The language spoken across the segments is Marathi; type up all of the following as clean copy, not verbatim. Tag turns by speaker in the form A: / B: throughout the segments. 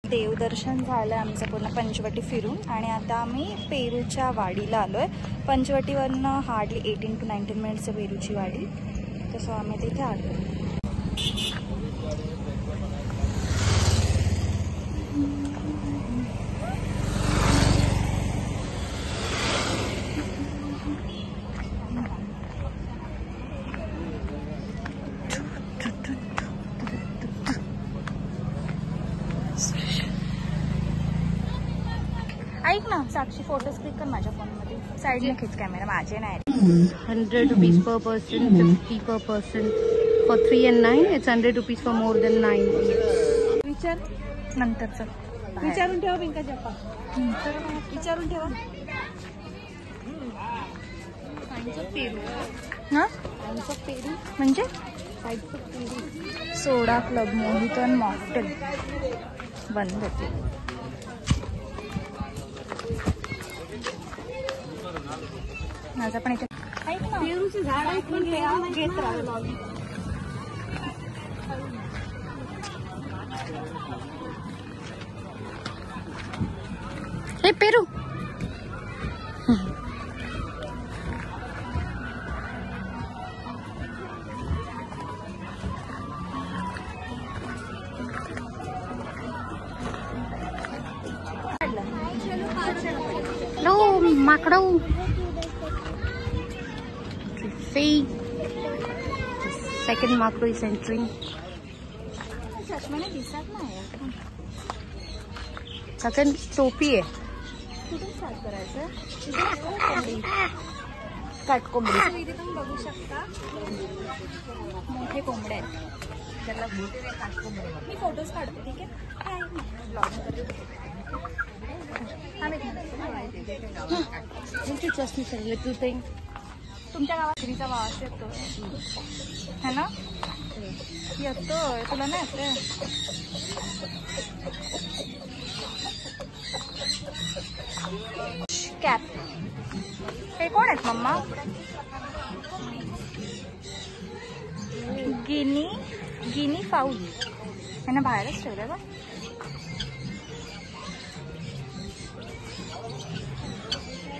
A: देवदर्शन झालं आमचं पूर्ण पंचवटी फिरून आणि आता आम्ही पेरूच्या वाडीला आलोय. पंचवटीवरनं हार्डली 18 to 19 मिनिट्स पेरूची वाडी, तसं आम्ही तिथे आलो. ऐक ना साक्षी, फोटोज क्लिक कर माझ्या फोनमध्ये. साईडने खिच कॅमेरा, माझे नाही.
B: 100 rupees per person, 50 per person. For 3 and 9, it's 100 rupees for more than 9.
A: विचार नंतरचं विचारून ठेवा पिंका जप्पा, विचारून ठेवा. हा पेरू म्हणजे सोडा क्लब, मोहितो आणि मॉकटेल बंद होते. माझा पण इथे पेरूचे झाड आहे, घेत राहतो.
B: हे पेरू लो माकडो. Second macro is entering.
A: चष्म्याने दिसत नाही.
B: Second टोपी आहे.
A: कुठून स्टार्ट करायचं? काटकोंबडी इथे तुम्ही बघू शकता, मोठे कोंबडे आहेत. त्याला मी फोटोज काढते, ठीक आहे.
B: Just a little thing.
A: तुमच्या गावात स्त्रीचा वास येतो है ना? येतोय, तुला नाही येते? कॅप. हे कोण आहेत मम्मा? Guinea foul. यांना बाहेरच ठेवलंय बा.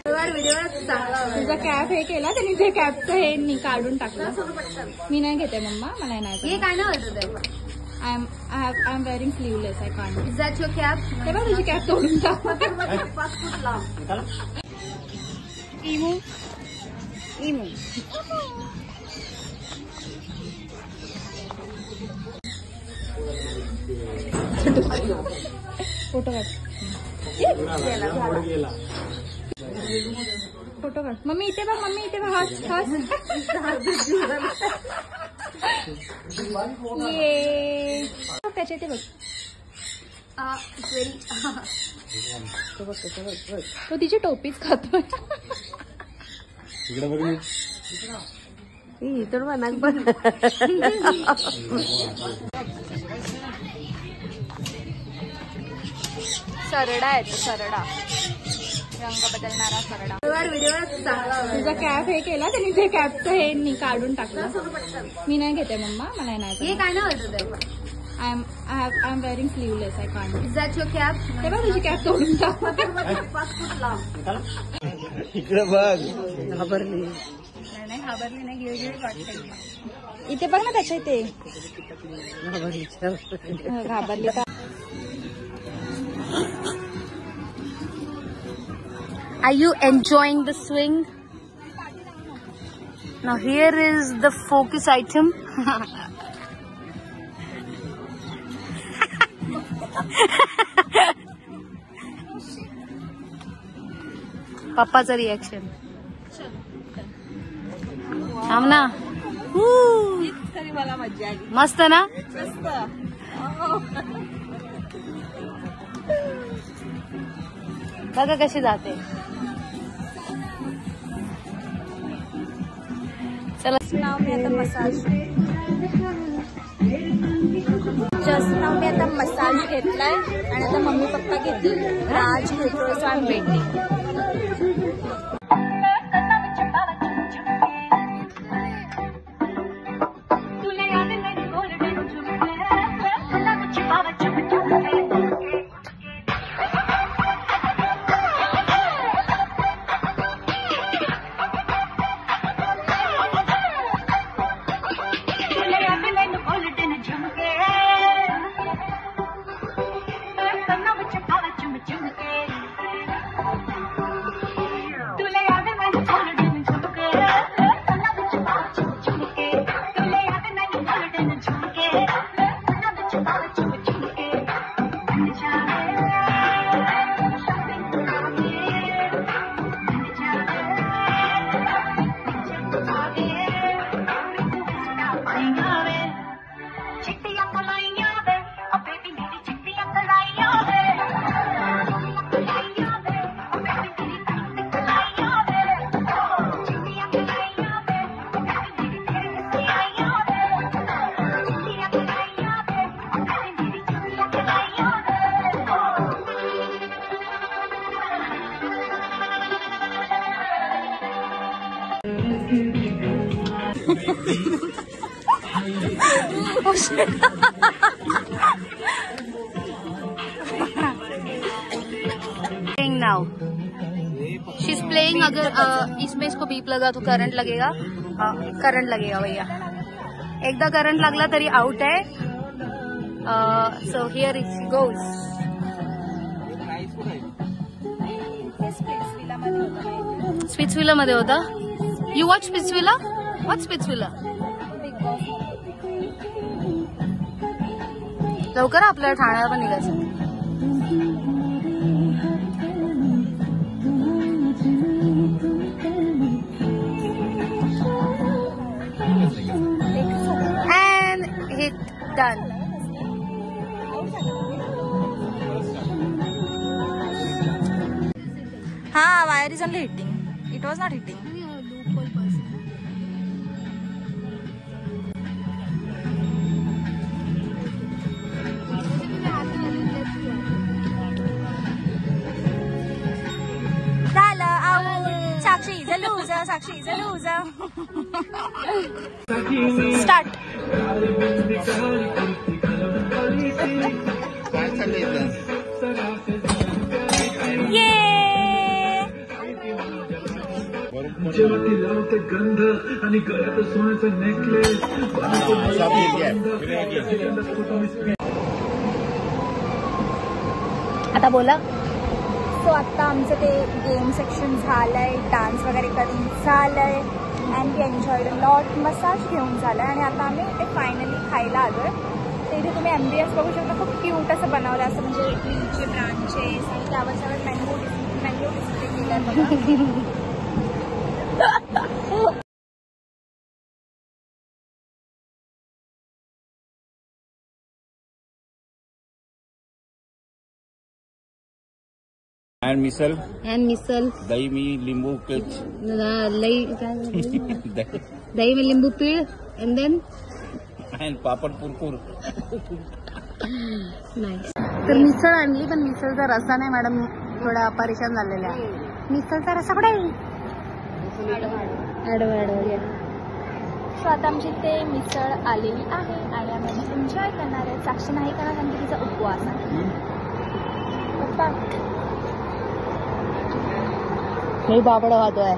A: तुझा कॅप हे केला त्यांनी, ते कॅपचं हे काढून टाकलं. मी नाही घेते मम्मा, मला नाही.
B: हे काय ना होतं?
A: I am wearing sleeveless, I can't.
B: Is that your cap?
A: हे बघ तुझी कॅप तोडून टाक.
B: इमू इमू
A: फोटो काढ, फोटो काढ. मम्मी इथे बघ, मम्मी इथे बघ. हस हस. ये त्याच्या इथे बघ. तो तिची टोपीच खातोय.
B: तर मनाक बघ.
A: सरडा आहे तो, सरडा रंग बदलणारा सरडा. तुझा कॅप हे केला त्यांनी, ते कॅपचं हे काढून टाकलं. मी नाही घेते मम्मा, मला नाही.
B: हे काय ना होतं?
A: I am wearing sleeveless, I can't.
B: Is that your cap?
A: हे बघ तुझी कॅप तोडून टाक.
C: इकडे बघ.
B: घाबरली
A: नाही, घाबरली नाही, गिळगिळी वाटते. इथे बघ ना त्याच्या इथे. घाबरली का?
B: Are you enjoying the swing? Now here is the focus item. पप्पाचं रिएक्शन. थांब ना.
A: मला मजा आली.
B: मस्त ना? बघा कशी जाते. चला
A: नाव मी आता मसाज जस्ट नाव मी आता मसाज घेतलाय आणि आता मम्मी पप्पा घेतील. राज घेतोय, so I am waiting. Oh shit.
B: Playing now. She's playing. अगर इसमें इसको बीप लगा तो करंट लगेगा. करंट लगेगा भैया. एकदा करंट लागला तरी आउट आहे. So here it goes. Splitsvilla मध्ये होता. You watch Splitsvilla? What Splitsvilla? लवकर आपल्याला ठाण्याला पण निघायचं. And hit done.
A: हा, wire is only hitting. It was not hitting. Sakshi is a loser. Sakshi is a loser. Start. Yay!
C: गंध आणि गळ्यात सोन्याचा नेकलेस.
B: आता बोला.
A: सो आता आमचं ते गेम सेक्शन झालंय, डान्स वगैरे करून झालंय and we enjoyed a lot. Massage घेऊन झालंय आणि आता आम्ही ते फायनली खायला आलोय. तर इथे तुम्ही एम्बियन्स बघू शकता. खूप क्यूट असं बनवलं, असं म्हणजे इडलीचे ब्रांचेस आणि त्यावर सगळं मेन्यू डिस्प्ले केलंय बघा.
D: And misal.
B: दही
D: में limbu pil.
B: दही में लिंबू पीळ. And then
D: And papad kurkur.
B: Nice. तर मिसळ आणली, पण मिसळचा रस्सा नाही मॅडम. थोडा परेशान झालेला. मिसळचा रस्सा कुठे आहे?
A: सो आता आमची ते मिसळ आलेली आहे आणि आम्ही एन्जॉय करणार आहे. साक्षी नाही करणार कारण की तिचा उपवास आहे.
B: मी बाबडा वाहतोय.